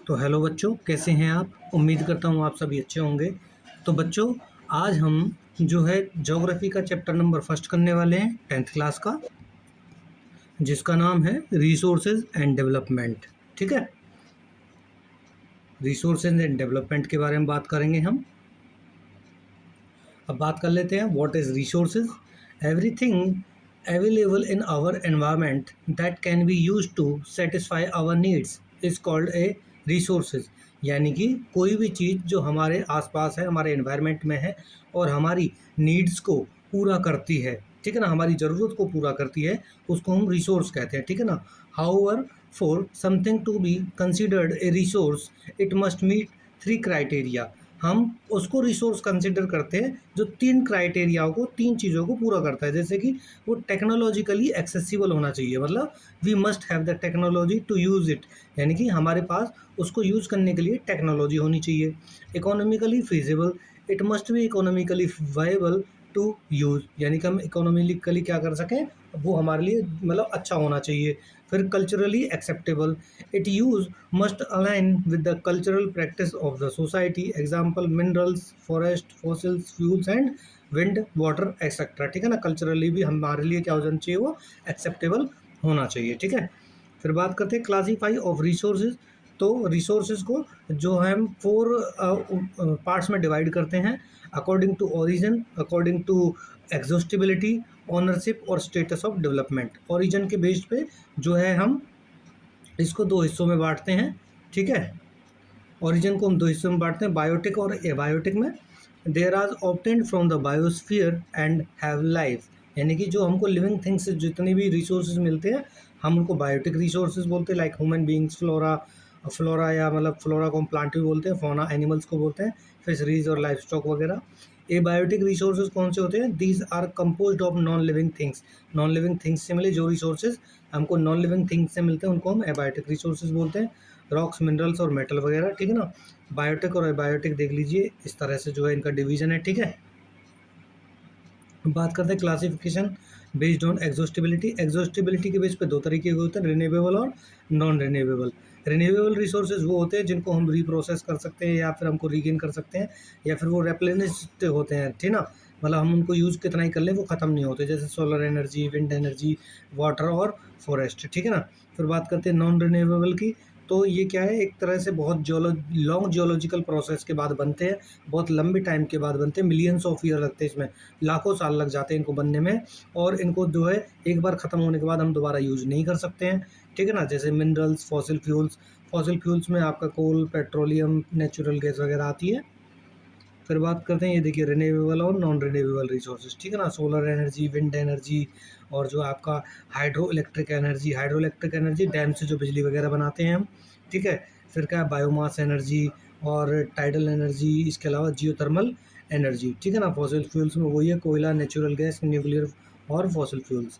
तो हेलो बच्चों, कैसे हैं आप? उम्मीद करता हूँ आप सभी अच्छे होंगे। तो बच्चों, आज हम जो है ज्योग्राफी का चैप्टर नंबर फर्स्ट करने वाले हैं 10th क्लास का, जिसका नाम है रिसोर्सेज एंड डेवलपमेंट। ठीक है, रिसोर्सेज एंड डेवलपमेंट के बारे में बात करेंगे हम। अब बात कर लेते हैं, what is resources. Everything available in our environment that can be use to satisfy our needs is called a resources. यानी कि कोई भी चीज़ जो हमारे आसपास है, हमारे एनवायरनमेंट में है और हमारी नीड्स को पूरा करती है, ठीक है ना, हमारी ज़रूरत को पूरा करती है, उसको हम रिसोर्स कहते हैं। ठीक है ना। However, for something to be considered a resource it must meet 3 criteria. हम उसको रिसोर्स कंसिडर करते हैं जो 3 क्राइटेरिया को, 3 चीज़ों को पूरा करता है। जैसे कि वो टेक्नोलॉजिकली एक्सेसिबल होना चाहिए, मतलब we must have the technology to use it, यानी कि हमारे पास उसको यूज़ करने के लिए टेक्नोलॉजी होनी चाहिए। Economically feasible, it must be economically viable to use, यानी कि हम इकोनॉमिकली क्या कर सकें, वो हमारे लिए मतलब अच्छा होना चाहिए। फिर culturally acceptable, it use must align with the cultural practice of the society, example minerals, forest, fossils, fuels and wind, water etcetera. ठीक है ना, कल्चरली भी हमारे लिए क्या होना चाहिए, वो एक्सेप्टेबल होना चाहिए। ठीक है। फिर बात करते हैं क्लासीफाई ऑफ रिसोर्सेज। तो रिसोर्सेज को जो है हम 4 पार्ट्स में डिवाइड करते हैं, according to origin, according to exhaustibility, ownership और स्टेटस ऑफ डेवलपमेंट। ओरिजिन के बेस पे जो है हम इसको 2 हिस्सों में बांटते हैं। ठीक है, ओरिजिन को हम 2 हिस्सों में बांटते हैं, बायोटिक और एबायोटिक में। There are obtained from the biosphere and have life, यानी कि जो हमको लिविंग थिंग्स से जितने भी रिसोर्सेज मिलते हैं हम उनको बायोटिक रिसोर्सेज बोलते हैं, like human beings, flora, flora या मतलब फ्लोरा को हम प्लांट भी बोलते हैं, फौना एनिमल्स को बोलते हैं, फिशरीज और लाइफ स्टॉक वगैरह। एबायोटिक रिसोर्सेज कौन से होते हैं? These are composed of non living things. Non living things से मिले जो रिसोर्सेज हमको नॉन लिविंग थिंग्स से मिलते हैं उनको हम एबायोटिक रिसोर्सेज बोलते हैं, रॉक्स, मिनरल्स और मेटल वगैरह। ठीक है ना। बायोटिक और एबायोटिक देख लीजिए, इस तरह से जो है इनका डिवीजन है। ठीक है, बात करते हैं classification based on exhaustibility. Exhaustibility के बेस पे 2 तरीके के होते हैं, रिन्यूएबल और नॉन रिन्यूएबल। रिन्यूएबल रिसोर्सेज वो होते हैं जिनको हम रिप्रोसेस कर सकते हैं या फिर हमको रीगेन कर सकते हैं, या फिर वो रेप्लेनिश्ड होते हैं। ठीक ना, मतलब हम उनको यूज़ कितना ही कर लें वो ख़त्म नहीं होते, जैसे solar energy, wind energy, water और फॉरेस्ट। ठीक है ना। फिर बात करते हैं नॉन रिन्यूएबल की। तो ये क्या है, एक तरह से बहुत लॉन्ग जियोलॉजिकल प्रोसेस के बाद बनते हैं, बहुत लंबे टाइम के बाद बनते हैं, मिलियंस ऑफ ईयर लगते हैं इसमें, लाखों साल लग जाते हैं इनको बनने में, और इनको जो है एक बार ख़त्म होने के बाद हम दोबारा यूज़ नहीं कर सकते हैं। ठीक है ना, जैसे minerals, fossil fuels. Fossil fuels में आपका कोल, पेट्रोलियम, नेचुरल गैस वगैरह आती है। फिर बात करते हैं, ये देखिए, रिन्यूएबल और नॉन रिन्यूएबल रिसोर्सेज। ठीक है ना, सोलर एनर्जी, विंड एनर्जी और जो आपका hydro electric energy. Hydro electric energy dam से जो बिजली वगैरह बनाते हैं हम। ठीक है। फिर क्या है, बायोमास एनर्जी और टाइडल एनर्जी, इसके अलावा जियोथर्मल एनर्जी। ठीक है ना। फॉसिल फ्यूल्स में वही है, कोयला, नेचुरल गैस, न्यूक्लियर और फॉसिल फ्यूल्स।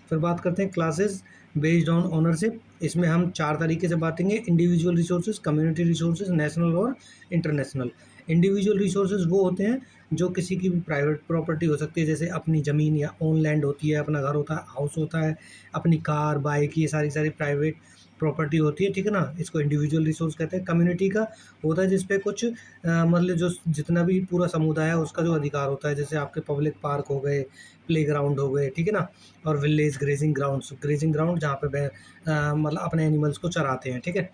फिर बात करते हैं क्लासेस बेस्ड ऑन ओनरशिप। इसमें हम 4 तरीके से बांटेंगे, individual resources, community resources, national और इंटरनेशनल। इंडिविजुअल रिसोर्सेज वो होते हैं जो किसी की भी प्राइवेट प्रॉपर्टी हो सकती है, जैसे अपनी ज़मीन या ओन लैंड होती है, अपना घर होता है, हाउस होता है, अपनी कार, बाइक, ये सारी सारी प्राइवेट प्रॉपर्टी होती है। ठीक है ना, इसको इंडिविजुअल रिसोर्स कहते हैं। कम्युनिटी का होता है जिसपे कुछ मतलब जो जितना भी पूरा समुदाय है उसका जो अधिकार होता है, जैसे आपके पब्लिक पार्क हो गए, प्लेग्राउंड हो गए। ठीक है ना, और village grazing grounds, grazing ground जहाँ पे मतलब अपने एनिमल्स को चराते हैं। ठीक है।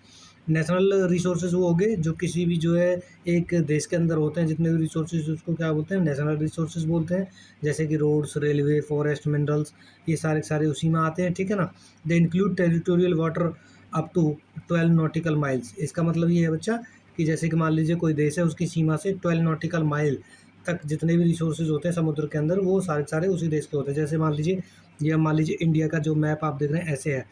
नेशनल रिसोर्सेज वो हो गए जो किसी भी जो है एक देश के अंदर होते हैं, जितने भी रिसोर्सेज उसको क्या बोलते हैं, नेशनल रिसोर्सेज बोलते हैं, जैसे कि रोड्स, रेलवे, फॉरेस्ट, मिनरल्स, ये सारे सारे उसी में आते हैं। ठीक है ना। They include territorial water up to 12 nautical miles. इसका मतलब ये है बच्चा कि जैसे कि मान लीजिए कोई देश है, उसकी सीमा से 12 नॉटिकल माइल तक जितने भी रिसोर्सेज होते हैं समुद्र के अंदर, वो सारे सारे उसी देश के होते हैं। जैसे मान लीजिए, ये मान लीजिए इंडिया का जो मैप आप देख रहे हैं ऐसे है।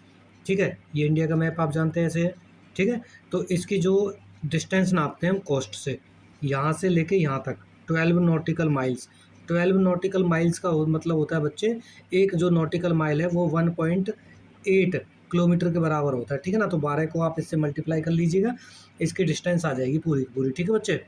ठीक है, ये इंडिया का मैप आप जानते हैं ऐसे है। ठीक है, तो इसकी जो डिस्टेंस नापते हैं हम कोस्ट से, यहाँ से लेके यहाँ तक 12 नॉटिकल माइल्स। 12 नॉटिकल माइल्स का मतलब होता है बच्चे, एक जो नॉटिकल माइल है वो 1.8 किलोमीटर के बराबर होता है। ठीक है ना, तो 12 को आप इससे मल्टीप्लाई कर लीजिएगा, इसकी डिस्टेंस आ जाएगी पूरी की पूरी। ठीक है बच्चे,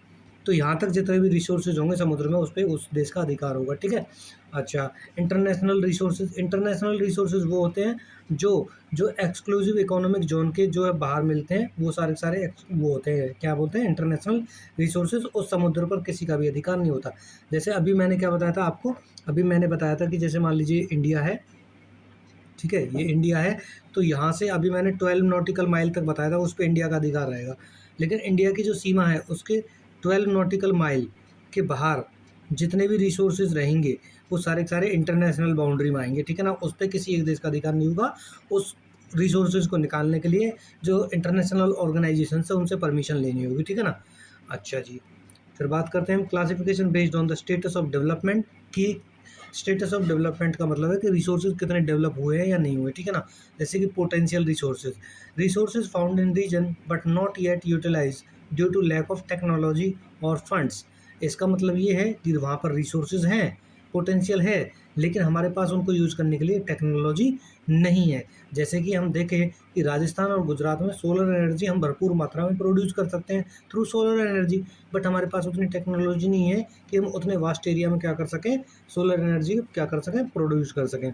तो यहाँ तक जितने भी रिसोर्सेज होंगे समुद्र में उस पे उस देश का अधिकार होगा, ठीक है। अच्छा, इंटरनेशनल रिसोर्सेज वो होते हैं जो जो एक्सक्लूसिव इकोनॉमिक जोन के जो है बाहर मिलते हैं, वो सारे सारे वो होते हैं, क्या बोलते हैं, इंटरनेशनल रिसोर्सेज। उस समुद्र पर किसी का भी अधिकार नहीं होता। जैसे अभी मैंने क्या बताया था आपको, अभी मैंने बताया था कि जैसे मान लीजिए इंडिया है, ठीक है, ये इंडिया है, तो यहाँ से अभी मैंने 12 नॉटिकल माइल तक बताया था, उस पर इंडिया का अधिकार रहेगा। लेकिन इंडिया की जो सीमा है उसके 12 नॉटिकल माइल के बाहर जितने भी रिसोर्सेज रहेंगे वो सारे के सारे इंटरनेशनल बाउंड्री में आएंगे, ठीक है ना। उस पर किसी एक देश का अधिकार नहीं होगा। उस रिसोर्सेज को निकालने के लिए जो इंटरनेशनल ऑर्गेनाइजेशन से उनसे परमिशन लेनी होगी, ठीक है ना। अच्छा जी, फिर बात करते हैं हम classification based on the status of development की। स्टेटस ऑफ डेवलपमेंट का मतलब है कि रिसोर्सेज कितने डेवलप हुए हैं या नहीं हुए, ठीक है ना। जैसे कि potential resources found in region but not yet utilize due to lack of technology और फंड्स। इसका मतलब ये है कि वहाँ पर रिसोर्सेज हैं, पोटेंशियल है, लेकिन हमारे पास उनको यूज़ करने के लिए टेक्नोलॉजी नहीं है। जैसे कि हम देखें कि राजस्थान और गुजरात में सोलर एनर्जी हम भरपूर मात्रा में प्रोड्यूस कर सकते हैं थ्रू सोलर एनर्जी, बट हमारे पास उतनी टेक्नोलॉजी नहीं है कि हम उतने वास्ट एरिया में क्या कर सकें, सोलर एनर्जी क्या कर सकें, प्रोड्यूस कर सकें।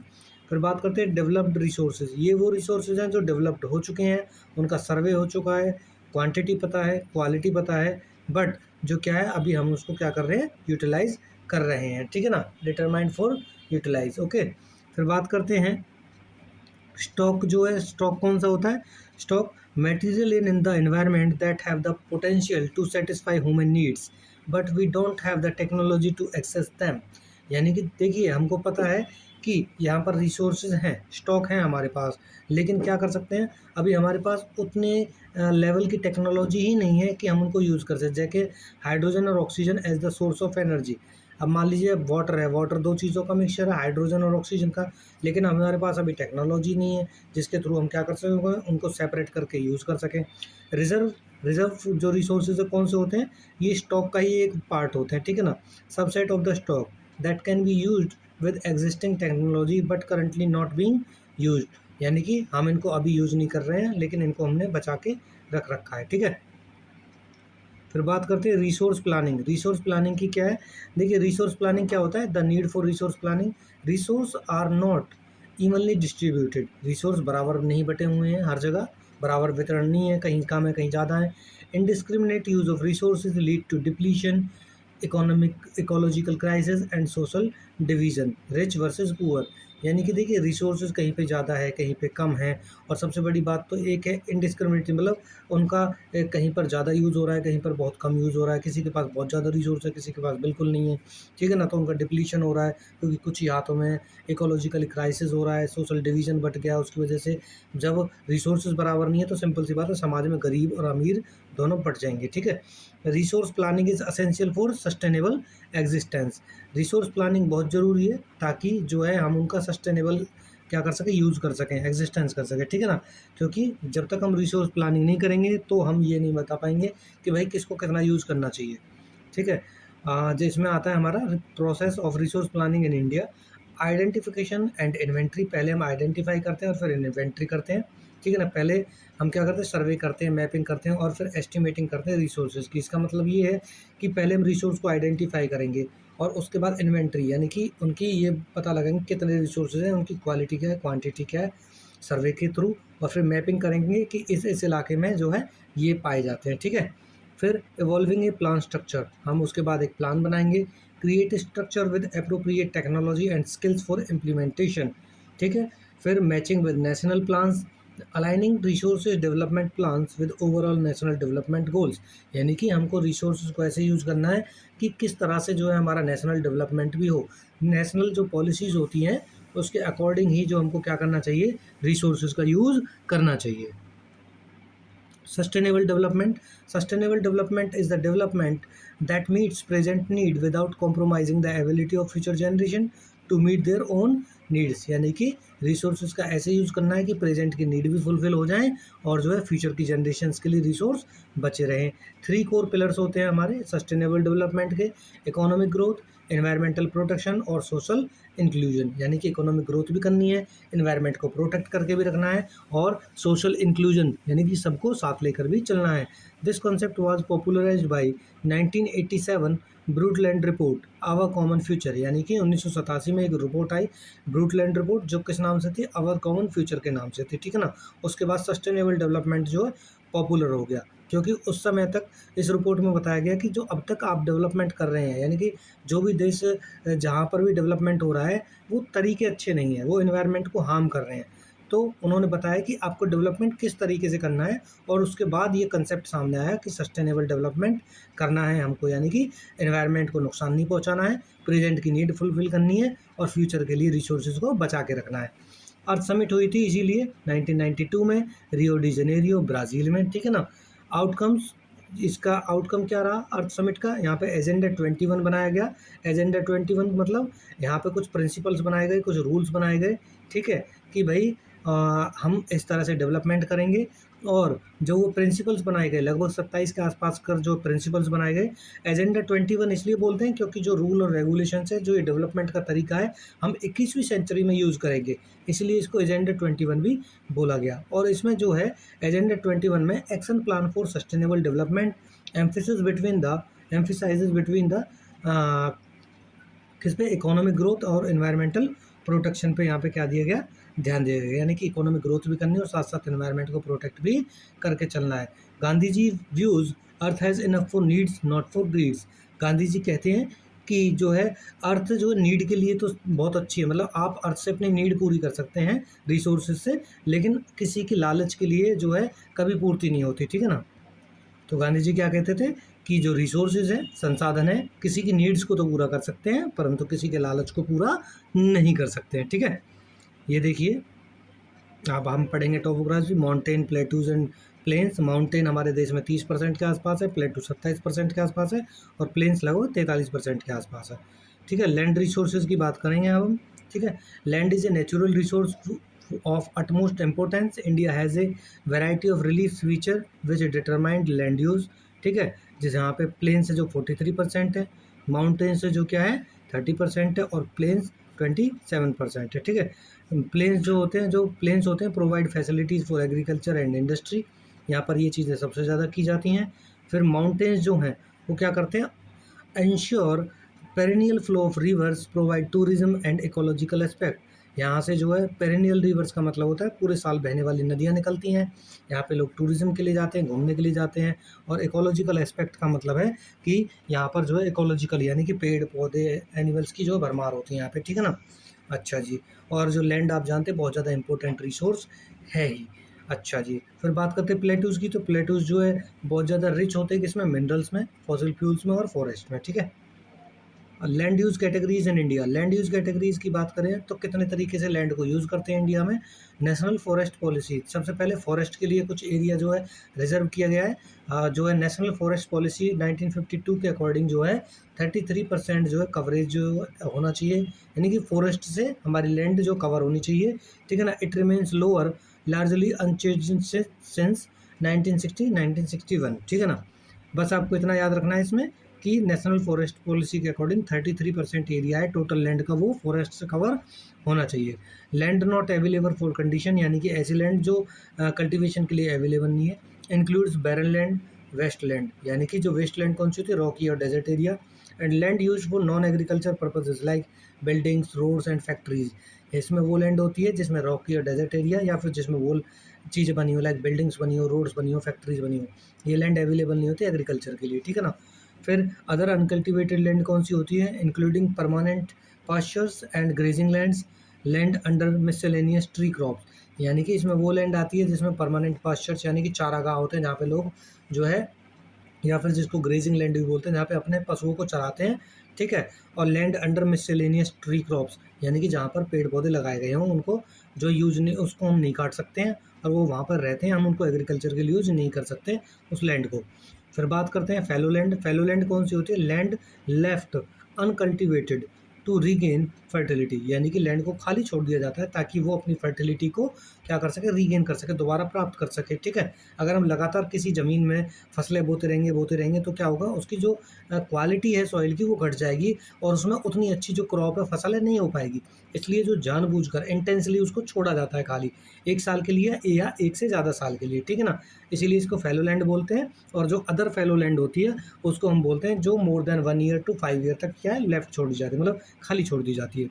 फिर बात करते हैं डेवलप्ड रिसोर्सेज। ये वो रिसोर्सेज हैं जो डेवलप्ड हो चुके हैं, उनका सर्वे हो चुका है, क्वांटिटी पता है, क्वालिटी पता है, बट जो क्या है अभी हम उसको क्या कर रहे हैं, यूटिलाइज कर रहे हैं, ठीक है ना। Determined for utilize, okay. फिर बात करते हैं स्टॉक। जो है स्टॉक कौन सा होता है, stock material in the environment that have the potential to satisfy human needs but we don't have the technology to access them. यानी कि देखिए, हमको पता है कि यहाँ पर रिसोर्सेज हैं, स्टॉक हैं हमारे पास, लेकिन क्या कर सकते हैं, अभी हमारे पास उतने लेवल की टेक्नोलॉजी ही नहीं है कि हम उनको यूज़ कर सकें। जैसे हाइड्रोजन और oxygen as the source of energy. अब मान लीजिए वाटर है, वाटर दो चीज़ों का मिक्सचर है, हाइड्रोजन और ऑक्सीजन का, लेकिन हमारे पास अभी टेक्नोलॉजी नहीं है जिसके थ्रू हम क्या कर सकें, उनको सेपरेट करके यूज़ कर सकें। रिजर्व जो रिसोर्सेज है कौन से होते हैं, ये स्टॉक का ही एक पार्ट होते हैं, ठीक है ना। Subset of the stock that can be used with existing technology but currently not being used. यानी कि हम इनको अभी यूज़ नहीं कर रहे हैं, लेकिन इनको हमने बचा के रख रखा है, ठीक है। फिर बात करते हैं रिसोर्स प्लानिंग। रिसोर्स प्लानिंग की क्या है, देखिए रिसोर्स प्लानिंग क्या होता है, the need for resource planning. Resource are not evenly distributed. Resource बराबर नहीं बटे हुए हैं हर जगह, बराबर वितरण नहीं है, कहीं कम है कहीं ज़्यादा है। Indiscriminate use of resources lead to depletion, economic ecological crisis and social division, rich versus poor. यानी कि देखिए रिसोर्सेज कहीं पे ज़्यादा है, कहीं पे कम है, और सबसे बड़ी बात तो एक है इनडिस्क्रिमिनेटिव, मतलब उनका कहीं पर ज़्यादा यूज़ हो रहा है, कहीं पर बहुत कम यूज़ हो रहा है, किसी के पास बहुत ज़्यादा रिसोर्स है, किसी के पास बिल्कुल नहीं है, ठीक है ना। तो उनका डिप्लीशन हो रहा है क्योंकि कुछ ही हाथों में इकोलॉजिकल क्राइसिस हो रहा है, सोशल डिवीज़न बढ़ गया उसकी वजह से। जब रिसोर्सेज बराबर नहीं है तो सिंपल सी बात है, समाज में गरीब और अमीर दोनों बढ़ जाएंगे, ठीक है। Resource planning is essential for sustainable existence. Resource planning बहुत ज़रूरी है ताकि जो है हम उनका सस्टेनेबल क्या कर सकें, यूज़ कर सकें, एग्जिस्टेंस कर सकें, ठीक है ना। क्योंकि जब तक हम रिसोर्स प्लानिंग नहीं करेंगे तो हम ये नहीं बता पाएंगे कि भाई किसको कितना यूज़ करना चाहिए, ठीक है। जो इसमें आता है हमारा process of resource planning in India. Identification and inventory. पहले हम आइडेंटिफाई करते हैं और फिर इन्वेंट्री करते हैं, ठीक है ना। पहले हम क्या करते हैं, सर्वे करते हैं, मैपिंग करते हैं और फिर एस्टिमेटिंग करते हैं रिसोर्सेज की। इसका मतलब ये है कि पहले हम रिसोर्स को आइडेंटिफाई करेंगे और उसके बाद इन्वेंट्री, यानी कि उनकी ये पता लगाएंगे कितने रिसोर्सेज हैं, उनकी क्वालिटी क्या है, क्वांटिटी क्या है, सर्वे के थ्रू, और फिर मैपिंग करेंगे कि इस इलाके में जो है ये पाए जाते हैं, ठीक है। फिर इवॉल्विंग ए प्लान स्ट्रक्चर, हम उसके बाद एक प्लान बनाएंगे। Create structure with appropriate technology and skills for implementation, ठीक है। फिर matching with national plans, aligning resources development plans with overall national development goals. यानी कि हमको रिसोर्सेज को ऐसे यूज़ करना है कि किस तरह से जो है हमारा नेशनल डेवलपमेंट भी हो। नेशनल जो पॉलिसीज़ होती हैं उसके अकॉर्डिंग ही जो हमको क्या करना चाहिए, रिसोर्सेज का यूज़ करना चाहिए। Sustainable development is the development that meets present need without compromising the ability of future generation to meet their own needs। यानी कि रिसोर्सेज का ऐसे यूज़ करना है कि प्रेजेंट की नीड भी फुलफिल हो जाएं और जो है फ्यूचर की जनरेशन्स के लिए रिसोर्स बचे रहें। 3 कोर पिलर्स होते हैं हमारे सस्टेनेबल डेवलपमेंट के, इकोनॉमिक ग्रोथ, एनवायरमेंटल प्रोटेक्शन और सोशल इंक्लूजन, यानी कि इकोनॉमिक ग्रोथ भी करनी है, एनवायरनमेंट को प्रोटेक्ट करके भी रखना है और सोशल इंक्लूजन यानी कि सबको साथ लेकर भी चलना है। This concept was popularised by 1987 Brundtland report our common future, यानी कि 1987 में एक रिपोर्ट आई ब्रूटलैंड रिपोर्ट, जो किस नाम से थी, आवर कॉमन फ्यूचर के नाम से थी, ठीक है ना। उसके बाद सस्टेनेबल डेवलपमेंट जो है पॉपुलर हो गया, क्योंकि उस समय तक इस रिपोर्ट में बताया गया कि जो अब तक आप डेवलपमेंट कर रहे हैं, यानी कि जो भी देश जहाँ पर भी डेवलपमेंट हो रहा है वो तरीके अच्छे नहीं हैं, वो एनवायरनमेंट को हार्म कर रहे हैं। तो उन्होंने बताया कि आपको डेवलपमेंट किस तरीके से करना है, और उसके बाद ये कंसेप्ट सामने आया कि सस्टेनेबल डेवलपमेंट करना है हमको, यानी कि एनवायरनमेंट को नुकसान नहीं पहुंचाना है, प्रेजेंट की नीड फुलफिल करनी है और फ्यूचर के लिए रिसोर्सेज को बचा के रखना है। अर्थ समिट हुई थी इसीलिए 1992 में रियो डी जनेरियो ब्राज़ील में, ठीक है ना। आउटकम्स, इसका आउटकम क्या रहा अर्थ समिट का, यहाँ पे एजेंडा 21 बनाया गया। एजेंडा 21 मतलब यहाँ पे कुछ प्रिंसिपल्स बनाए गए, कुछ रूल्स बनाए गए, ठीक है, कि भाई हम इस तरह से डेवलपमेंट करेंगे। और जो वो प्रिंसिपल्स बनाए गए लगभग 27 के आसपास कर जो प्रिंसिपल्स बनाए गए। एजेंडा 21 इसलिए बोलते हैं क्योंकि जो रूल और रेगुलेशंस है, जो ये डेवलपमेंट का तरीका है, हम 21वीं सेंचुरी में यूज़ करेंगे, इसलिए इसको एजेंडा 21 भी बोला गया। और इसमें जो है एजेंडा 21 में action plan for sustainable development emphasises between the किस पे, इकोनॉमिक ग्रोथ और एनवायरमेंटल प्रोटेक्शन पे यहाँ पे क्या दिया गया, ध्यान दिया गया, यानी कि इकोनॉमिक ग्रोथ भी करनी है और साथ साथ एनवायरनमेंट को प्रोटेक्ट भी करके चलना है। Gandhi ji views earth has enough for needs not for greeds. Gandhi ji कहते हैं कि जो है अर्थ जो नीड के लिए तो बहुत अच्छी है, मतलब आप अर्थ से अपनी नीड पूरी कर सकते हैं रिसोर्सेज से, लेकिन किसी की लालच के लिए जो है कभी पूर्ति नहीं होती, ठीक है ना। तो गांधी जी क्या कहते थे कि जो रिसोर्सेज हैं, संसाधन है, किसी की नीड्स को तो पूरा कर सकते हैं परंतु किसी के लालच को पूरा नहीं कर सकते हैं, ठीक है। ये देखिए, अब हम पढ़ेंगे topography, mountain, plateaus and plains. Mountain हमारे देश में 30% के आसपास है, प्लेटू 27% के आसपास है और प्लेन्स लगभग 43% के आसपास है, ठीक है। लैंड रिसोर्सेज की बात करेंगे अब हम, ठीक है। Land is a natural resource of utmost importance. India has a variety of relief feature which determined land use, ठीक है। जैसे यहाँ पे प्लेन से जो 43% है, माउंटेन से जो क्या है 30% है और प्लेन्स 27% है, ठीक है। प्लेन्स होते हैं provide facilities for agriculture and industry, यहाँ पर ये चीज़ें सबसे ज़्यादा की जाती हैं। फिर माउंटेन्स जो हैं वो क्या करते हैं, ensure perennial flow of rivers, provide tourism and ecological aspect. यहाँ से जो है पेरिनियल रिवर्स का मतलब होता है पूरे साल बहने वाली नदियाँ निकलती हैं, यहाँ पे लोग टूरिज्म के लिए जाते हैं, घूमने के लिए जाते हैं। और इकोलॉजिकल एस्पेक्ट का मतलब है कि यहाँ पर जो है इकोलॉजिकल यानी कि पेड़ पौधे एनिमल्स की जो भरमार होती है यहाँ पे, ठीक है ना। अच्छा जी, और जो लैंड आप जानते हैं बहुत ज़्यादा इंपॉर्टेंट रिसोर्स है ही। अच्छा जी, फिर बात करते हैं प्लेटूज़ की, तो प्लेटूज़ जो है बहुत ज़्यादा रिच होते हैं किसमें, मिनरल्स में, फॉसिल फ्यूल्स में और फॉरेस्ट में, ठीक है। लैंड यूज़ कैटेगरीज इन इंडिया, लैंड यूज़ कैटेगरीज की बात करें तो कितने तरीके से लैंड को यूज़ करते हैं इंडिया में। नेशनल फॉरेस्ट पॉलिसी, सबसे पहले फॉरेस्ट के लिए कुछ एरिया जो है रिजर्व किया गया है। जो है नेशनल फॉरेस्ट पॉलिसी 1952 के अकॉर्डिंग जो है 33% जो है कवरेज जो होना चाहिए, यानी कि फॉरेस्ट से हमारी लैंड जो कवर होनी चाहिए, ठीक है ना। It remains lower largely unchanged since 1961, ठीक है ना। बस आपको इतना याद रखना है इसमें कि नेशनल फॉरेस्ट पॉलिसी के अकॉर्डिंग 33% एरिया है टोटल लैंड का वो फॉरेस्ट से कवर होना चाहिए। Land not available for condition, यानी कि ऐसी लैंड जो कल्टीवेशन के लिए अवेलेबल नहीं है। Includes barren land, waste land, यानी कि जो वेस्ट लैंड कौन सी होती है, रॉकी और desert area. And land use for non agriculture purposes like buildings, roads and factories. इसमें वो लैंड होती है जिसमें रॉकी और डेजर्ट एरिया या फिर जिसमें वो चीज़ें बनी हो, लाइक बिल्डिंग्स बनी हो, रोड्स बनी हो, फैक्ट्रीज बनी हो, ये लैंड अवेलेबल नहीं होती एग्रीकल्चर के लिए, ठीक है ना। फिर अदर अनकल्टिवेटेड लैंड कौन सी होती है, including permanent pastures and grazing lands, land under miscellaneous tree crops, यानी कि इसमें वो लैंड आती है जिसमें परमानेंट पास्चर्स यानी कि चारागाह होते हैं जहाँ पे लोग जो है, या फिर जिसको ग्रेजिंग लैंड भी बोलते हैं, जहाँ पे अपने पशुओं को चराते हैं, ठीक है। और land under miscellaneous tree crops, यानी कि जहाँ पर पेड़ पौधे लगाए गए हों उनको जो यूज नहीं, उसको हम नहीं काट सकते हैं और वो वहाँ पर रहते हैं, हम उनको एग्रीकल्चर के लिए यूज नहीं कर सकते उस लैंड को। फिर बात करते हैं फैलो लैंड। फैलो लैंड कौन सी होती है, land left uncultivated to regain fertility, यानी कि लैंड को खाली छोड़ दिया जाता है ताकि वो अपनी फर्टिलिटी को क्या कर सके, रीगेन कर सके, दोबारा प्राप्त कर सके। ठीक है, अगर हम लगातार किसी ज़मीन में फसलें बोते रहेंगे तो क्या होगा, उसकी जो क्वालिटी है सॉइल की वो घट जाएगी और उसमें उतनी अच्छी जो क्रॉप है, फसल है, नहीं हो पाएगी। इसलिए जो जानबूझकर इंटेंसली उसको छोड़ा जाता है खाली 1 साल के लिए या 1 से ज़्यादा साल के लिए, ठीक है ना? इसीलिए इसको फैलो लैंड बोलते हैं। और जो अदर फैलो लैंड होती है उसको हम बोलते हैं जो more than 1 year to 5 year तक क्या है, लेफ्ट छोड़ दी जाती है, मतलब खाली छोड़ दी जाती है।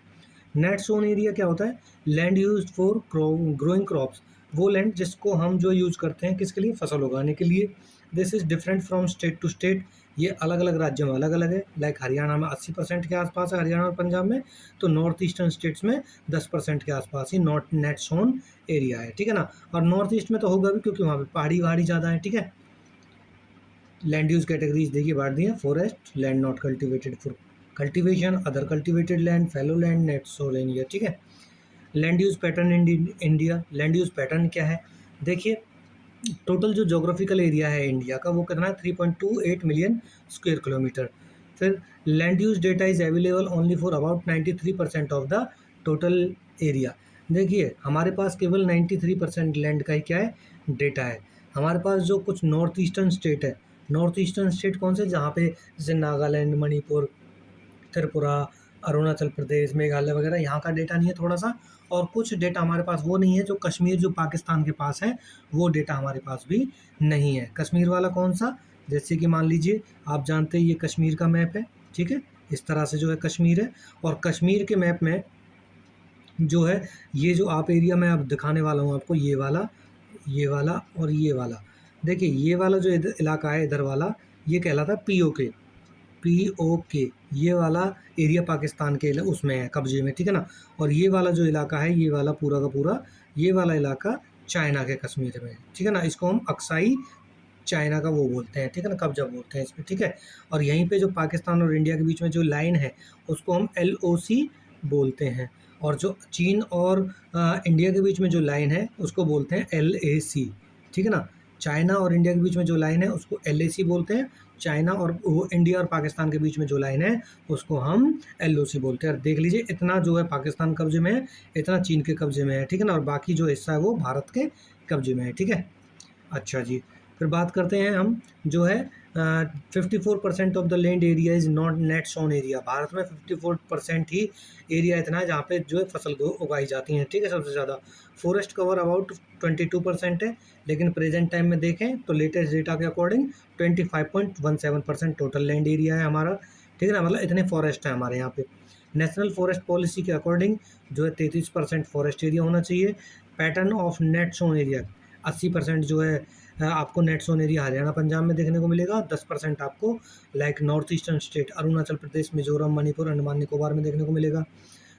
नेट सोन एरिया क्या होता है, land used for growing crops, वो लैंड जिसको हम जो यूज़ करते हैं किसके लिए, फसल उगाने के लिए। This is different from state to state, ये अलग अलग राज्यों में अलग अलग है। लाइक हरियाणा में 80% के आसपास है, हरियाणा और पंजाब में, तो नॉर्थ ईस्टर्न स्टेट्स में 10% के आसपास ही नॉट नेट सोन एरिया है, ठीक है ना? और नॉर्थ ईस्ट में तो होगा भी क्योंकि वहाँ पे पहाड़ी ज़्यादा है, ठीक है। लैंड यूज कैटेगरीज देखिए बांट दी है, forest land not cultivated for cultivation, other cultivated land, fallow land, net sown area, ठीक है। Land use pattern in India, land use pattern क्या है, देखिए टोटल जो जोग्राफिकल एरिया है इंडिया का वो कितना है, 3.28 मिलियन स्क्वायर किलोमीटर। फिर land use data is available only for about 93% of the total area. देखिए हमारे पास केवल 93% लैंड का ही क्या है, डेटा है। हमारे पास जो कुछ नॉर्थ ईस्टर्न स्टेट है, नॉर्थ ईस्टर्न स्टेट कौन से, जहाँ पे जैसे नागालैंड, मणिपुर, त्रिपुरा, अरुणाचल प्रदेश, मेघालय वगैरह, यहाँ का डेटा नहीं है थोड़ा सा। और कुछ डेटा हमारे पास वो नहीं है, जो कश्मीर जो पाकिस्तान के पास है वो डेटा हमारे पास भी नहीं है। कश्मीर वाला कौन सा, जैसे कि मान लीजिए आप जानते हैं ये कश्मीर का मैप है, ठीक है, इस तरह से जो है कश्मीर है। और कश्मीर के मैप में जो है ये जो आप एरिया में अब दिखाने वाला हूँ आपको, ये वाला और ये वाला, देखिए ये वाला जो इधर इलाका है, इधर वाला, ये कहलाता है पीओके, ये वाला एरिया पाकिस्तान के उसमें है, कब्जे में, ठीक है ना। और ये वाला जो इलाका है, ये वाला पूरा का पूरा, ये वाला इलाका चाइना के कश्मीर में है, ठीक है ना। इसको हम अक्साई चाइना का वो बोलते हैं, ठीक है ना, कब्जा बोलते हैं इस पर, ठीक है। और यहीं पे जो पाकिस्तान और इंडिया के बीच में जो लाइन है उसको हम LOC बोलते हैं। और जो चीन और इंडिया के बीच में जो लाइन है उसको बोलते हैं LAC, ठीक है ना। चाइना और इंडिया के बीच में जो लाइन है उसको LAC बोलते हैं। चाइना और वो इंडिया और पाकिस्तान के बीच में जो लाइन है उसको हम LOC बोलते हैं। और देख लीजिए इतना जो है पाकिस्तान कब्जे में है, इतना चीन के कब्जे में है, ठीक है ना। और बाकी जो हिस्सा है वो भारत के कब्जे में है, ठीक है। अच्छा जी, फिर बात करते हैं हम जो है 54% of the land area is not net sown area. Bharat में 54% ही एरिया इतना है जहाँ पे जो है फसल को उगाई जाती हैं, ठीक है, सबसे ज़्यादा। फॉरेस्ट कवर अबाउट 22% है, लेकिन प्रेजेंट टाइम में देखें तो लेटेस्ट डेटा के अकॉर्डिंग 25.17% टोटल लैंड एरिया है हमारा, ठीक है ना, मतलब इतने फॉरेस्ट है हमारे यहाँ पे। नेशनल फॉरेस्ट पॉलिसी के अकॉर्डिंग जो है 33% फॉरेस्ट एरिया होना चाहिए। Pattern of net sown area 80% जो है आपको net sown area Haryana Punjab में देखने को मिलेगा, 10% आपको like north eastern state Arunachal Pradesh, Mizoram, Manipur, Andaman Nicobar में देखने को मिलेगा।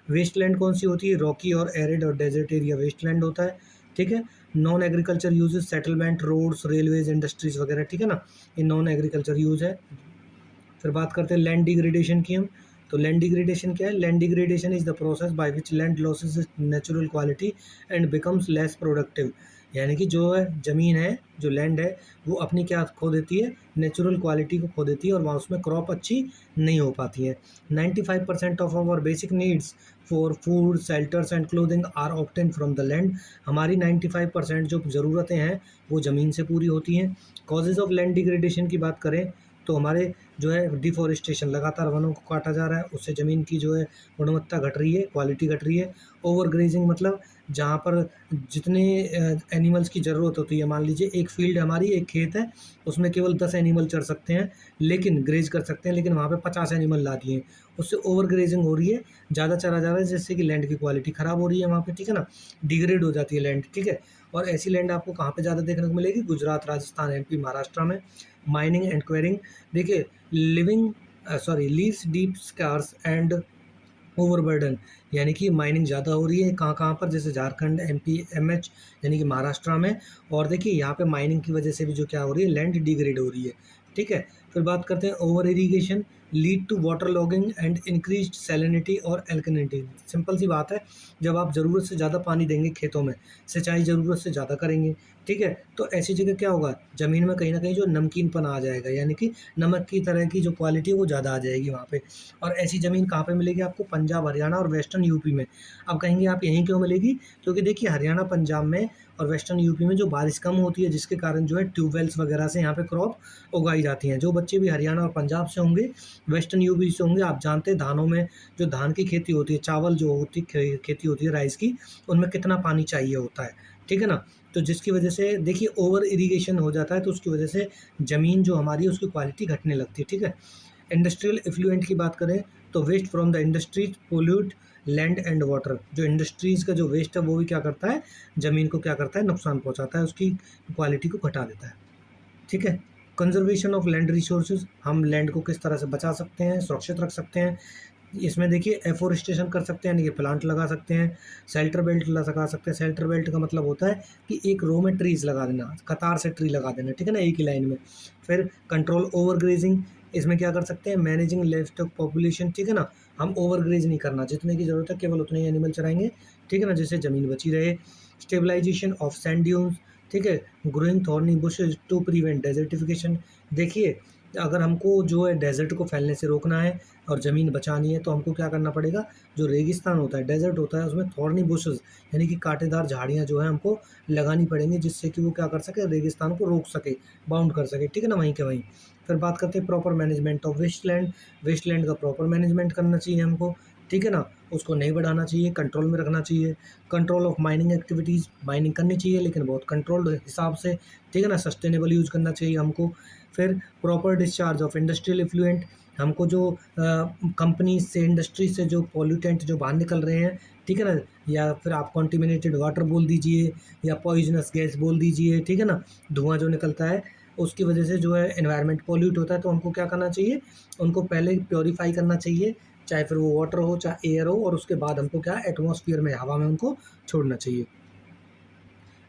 वेस्टलैंड कौन सी होती है, रॉकी और एरिड और डेजर्ट एरिया वेस्टलैंड होता है, ठीक है। Non agriculture uses settlement, roads, railways, industries वगैरह, ठीक है ना, ये नॉन एग्रीकल्चर यूज है। फिर बात करते हैं लैंड डिग्रेडेशन की हम, तो लैंड डिग्रेडेशन क्या है, land degradation is the process by which land losses it's natural quality and becomes less productive. यानी कि जो है ज़मीन है, जो लैंड है, वो अपनी क्या खो देती है, नेचुरल क्वालिटी को खो देती है और वहाँ उसमें क्रॉप अच्छी नहीं हो पाती है। 95% of our basic needs for food, shelters and clothing are obtain from the land. हमारी 95% जो ज़रूरतें हैं वो ज़मीन से पूरी होती हैं। कॉजेज़ ऑफ लैंड डिग्रेडेशन की बात करें तो हमारे जो है डिफॉरेस्टेशन, लगातार वनों को काटा जा रहा है, उससे ज़मीन की जो है गुणवत्ता घट रही है, क्वालिटी घट रही है। ओवर ग्रेजिंग मतलब जहाँ पर जितने एनिमल्स की ज़रूरत होती है, मान लीजिए एक फील्ड हमारी, एक खेत है, उसमें केवल 10 एनिमल चर सकते हैं, लेकिन ग्रेज कर सकते हैं, लेकिन वहाँ पे 50 एनिमल ला दिए, उससे ओवर ग्रेजिंग हो रही है, ज़्यादा चरा जा रहा है, जिससे कि लैंड की क्वालिटी ख़राब हो रही है वहाँ पे, ठीक है ना, डिग्रेड हो जाती है लैंड, ठीक है। और ऐसी लैंड आपको कहाँ पे ज़्यादा देखने को मिलेगी, गुजरात, राजस्थान, MP, महाराष्ट्र में। माइनिंग एंड क्वेरिंग, देखिए leaves deep scars and overburden, यानी कि माइनिंग ज़्यादा हो रही है कहाँ-कहाँ पर, जैसे झारखंड, एमपी, एमएच यानी कि महाराष्ट्र में। और देखिए यहाँ पे माइनिंग की वजह से भी जो क्या हो रही है, लैंड डिग्रेड हो रही है, ठीक है। फिर बात करते हैं over irrigation lead to water logging and increased salinity और एल्कलिनिटी। सिंपल सी बात है, जब आप ज़रूरत से ज़्यादा पानी देंगे खेतों में, सिंचाई ज़रूरत से ज़्यादा करेंगे, ठीक है, तो ऐसी जगह क्या होगा, ज़मीन में कहीं न कहीं जो नमकीनपन आ जाएगा, यानी कि नमक की तरह की जो क्वालिटी है वो ज़्यादा आ जाएगी वहाँ पे। और ऐसी ज़मीन कहाँ पे मिलेगी आपको, पंजाब, हरियाणा और वेस्टर्न यूपी में। अब कहेंगे आप यहीं क्यों मिलेगी, क्योंकि देखिए हरियाणा, पंजाब में और वेस्टर्न यूपी में जो बारिश कम होती है, जिसके कारण जो है ट्यूबवेल्स वगैरह से यहाँ पे क्रॉप उगाई जाती हैं। जो बच्चे भी हरियाणा और पंजाब से होंगे, वेस्टर्न यूपी से होंगे, आप जानते हैं धानों में जो धान की खेती होती है, चावल जो होती खेती होती है राइस की, उनमें कितना पानी चाहिए होता है, ठीक है ना। तो जिसकी वजह से देखिए ओवर इरिगेशन हो जाता है, तो उसकी वजह से ज़मीन जो हमारी है उसकी क्वालिटी घटने लगती है, ठीक है। इंडस्ट्रियल इफ्लुएंट की बात करें तो waste from the industries pollute land and water. जो इंडस्ट्रीज़ का जो वेस्ट है वो भी क्या करता है, ज़मीन को क्या करता है, नुकसान पहुँचाता है, उसकी क्वालिटी को घटा देता है, ठीक है। कंजर्वेशन ऑफ लैंड रिसोर्सेज, हम लैंड को किस तरह से बचा सकते हैं, सुरक्षित रख सकते हैं। इसमें देखिए एफोरेस्टेशन कर सकते हैं, यानी कि प्लांट लगा सकते हैं, शेल्टर बेल्ट लगा सकते हैं। शेल्टर बेल्ट का मतलब होता है कि एक रो में ट्रीज़ लगा देना, कतार से ट्री लगा देना, ठीक है ना, एक ही लाइन में। फिर कंट्रोल ओवर ग्रेजिंग, इसमें क्या कर सकते हैं, मैनेजिंग लाइवस्टॉक पॉपुलेशन, ठीक है ना। हम ओवर ग्रेज नहीं करना, जितने की ज़रूरत है केवल उतने ही एनिमल चराएंगे, ठीक है ना, जिससे ज़मीन बची रहे। स्टेबलाइजेशन ऑफ सैंड ड्यून्स, ठीक है। Growing thorny bushes to prevent desertification. देखिए अगर हमको जो है डेज़र्ट को फैलने से रोकना है और ज़मीन बचानी है, तो हमको क्या करना पड़ेगा, जो रेगिस्तान होता है, डेज़र्ट होता है, उसमें थॉर्नी बुशेस यानी कि कांटेदार झाड़ियाँ जो हैं हमको लगानी पड़ेंगी, जिससे कि वो क्या कर सके, रेगिस्तान को रोक सके, बाउंड कर सके, ठीक है ना, वहीं के वहीं। फिर बात करते हैं proper management of wasteland. Wasteland का प्रॉपर मैनेजमेंट करना चाहिए हमको, ठीक है ना, उसको नहीं बढ़ाना चाहिए, कंट्रोल में रखना चाहिए। Control of mining activities, mining करनी चाहिए लेकिन बहुत कंट्रोल्ड हिसाब से, ठीक है ना, सस्टेनेबल यूज़ करना चाहिए हमको। फिर proper discharge of industrial effluent, हमको जो कंपनी से, इंडस्ट्री से जो पॉल्यूटेंट जो बाहर निकल रहे हैं, ठीक है ना, या फिर आप कॉन्टिमिनेटेड वाटर बोल दीजिए या पॉइजनस गैस बोल दीजिए, ठीक है ना, धुआं जो निकलता है उसकी वजह से जो है एनवायरनमेंट पॉल्यूट होता है, तो हमको क्या करना चाहिए, उनको पहले प्योरीफाई करना चाहिए, चाहे फिर वो वाटर हो चाहे एयर हो, और उसके बाद हमको क्या एटमॉस्फेयर में, हवा में उनको छोड़ना चाहिए।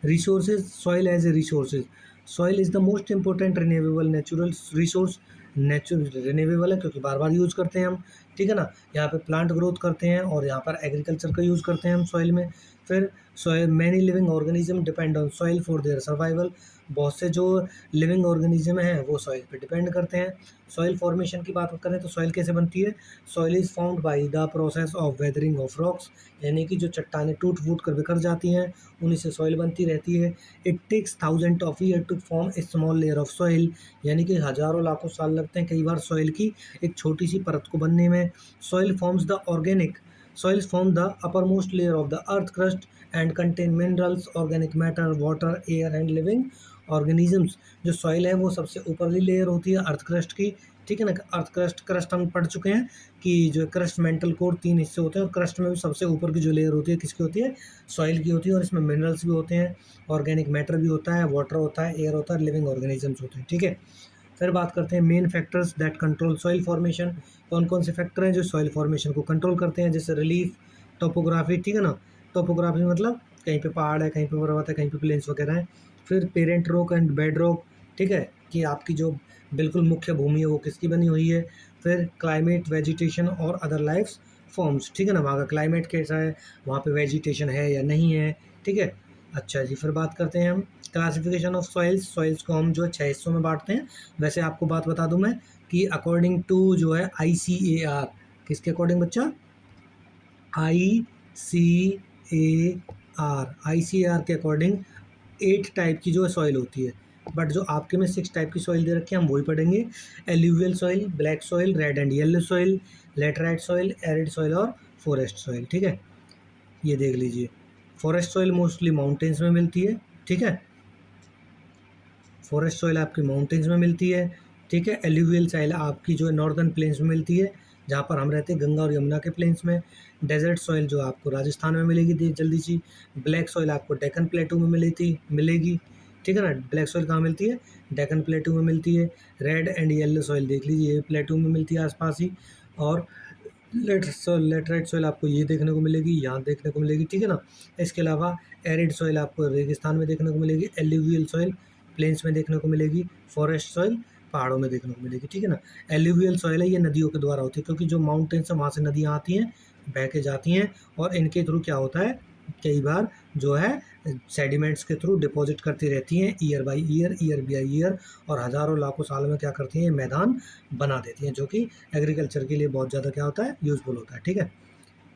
Resources, soil as a resources, soil is the most important renewable natural resource. Natural renewable है क्योंकि बार बार यूज़ करते हैं हम, ठीक है ना, यहाँ पे प्लांट ग्रोथ करते हैं और यहाँ पर एग्रीकल्चर का यूज़ करते हैं हम सॉइल में। फिर soil, many living organism depend on soil for their survival. बहुत से जो लिविंग ऑर्गेनिज्म हैं वो सॉइल पे डिपेंड करते हैं। सॉइल फॉर्मेशन की बात करें तो सॉइल कैसे बनती है, soil is formed by the process of weathering of rocks, यानी कि जो चट्टानें टूट फूट कर बिखर जाती हैं उन्हीं से सॉइल बनती रहती है। It takes thousand of year to form a small layer of soil, यानी कि हज़ारों लाखों साल लगते हैं कई बार सॉइल की एक छोटी सी परत को बनने में। Soil forms the organic, soils form the upper most layer of the earth crust and contain minerals, organic matter, water, air and living organisms. जो सॉइल है वो सबसे ऊपरली लेयर होती है अर्थ क्रस्ट की, ठीक है ना। अर्थ क्रस्ट, क्रस्ट हम पढ़ चुके हैं कि जो क्रस्ट, मेंटल कोर, 3 हिस्से होते हैं और क्रस्ट में भी सबसे ऊपर की जो लेयर होती है किसकी होती है, सॉइल की होती है। और इसमें मिनरल्स भी होते हैं, ऑर्गेनिक मैटर भी होता है, वाटर होता है, एयर होता है, लिविंग ऑर्गेनिजम्स होते हैं, ठीक है। फिर बात करते हैं main factors that control soil formation. कौन कौन से फैक्टर हैं जो सॉइल फॉर्मेशन को कंट्रोल करते हैं, जैसे रिलीफ, टोपोग्राफी, ठीक है ना। टोपोग्राफी मतलब कहीं पे पहाड़ है, कहीं पे पर्वत है, कहीं पे प्लेन्स वगैरह हैं। फिर parent rock and bed rock, ठीक है, कि आपकी जो बिल्कुल मुख्य भूमि है वो किसकी बनी हुई है। फिर क्लाइमेट, वेजिटेशन और अदर लाइफ फॉर्म्स, ठीक है ना, वहाँ का क्लाइमेट कैसा है, वहाँ पे वेजिटेशन है या नहीं है, ठीक है। अच्छा जी, फिर बात करते हैं हम क्लासिफिकेशन ऑफ सॉइल्स। सॉइल्स को हम जो है 6 हिस्सों में बांटते हैं। वैसे आपको बात बता दूं मैं कि अकॉर्डिंग टू जो है ICAR, किसके अकॉर्डिंग बच्चा, ICAR के अकॉर्डिंग 8 टाइप की जो है सॉइल होती है। बट जो आपके में 6 टाइप की सॉइल दे रखी है हम वही पढ़ेंगे। Alluvial soil, black soil, red and yellow soil, laterite soil, arid soil और फॉरेस्ट सॉइल, ठीक है। ये देख लीजिए, फॉरेस्ट सॉइल मोस्टली माउंटेन्स में मिलती है, ठीक है, फॉरेस्ट सॉइल आपकी माउंटेन्स में मिलती है, ठीक है। एल्यूवियल सॉइल आपकी जो है नॉर्दर्न प्लेन्स में मिलती है, जहाँ पर हम रहते हैं गंगा और यमुना के प्लेन्स में। डेजर्ट सॉइल जो आपको राजस्थान में मिलेगी जल्दी सी। ब्लैक सॉइल आपको डेक्कन प्लेटू में मिलेगी, ठीक है ना। ब्लैक सॉइल कहाँ मिलती है, डेक्कन प्लेटू में मिलती है। रेड एंड येलो सॉइल देख लीजिए, ये प्लेटू में मिलती है आसपास ही। और लेटराइट सॉइल आपको ये देखने को मिलेगी, यहाँ देखने को मिलेगी, ठीक है ना। इसके अलावा एरिड सॉइल आपको रेगिस्तान में देखने को मिलेगी, एल्यूवियल सॉइल प्लेन्स में देखने को मिलेगी, फॉरेस्ट सॉइल पहाड़ों में देखने को मिलेगी, ठीक है ना। एल्यूवियल सॉइल है, ये नदियों के द्वारा होती है, क्योंकि जो माउंटेन्स है वहाँ से नदियाँ आती हैं, बह के जाती हैं, और इनके थ्रू क्या होता है, कई बार जो है सेडिमेंट्स के थ्रू डिपॉजिट करती रहती हैं, ईयर बाई ईयर, ईयर, और हज़ारों लाखों साल में क्या करती हैं, ये मैदान बना देती हैं, जो कि एग्रीकल्चर के लिए बहुत ज़्यादा क्या होता है, यूज़फुल होता है, ठीक है।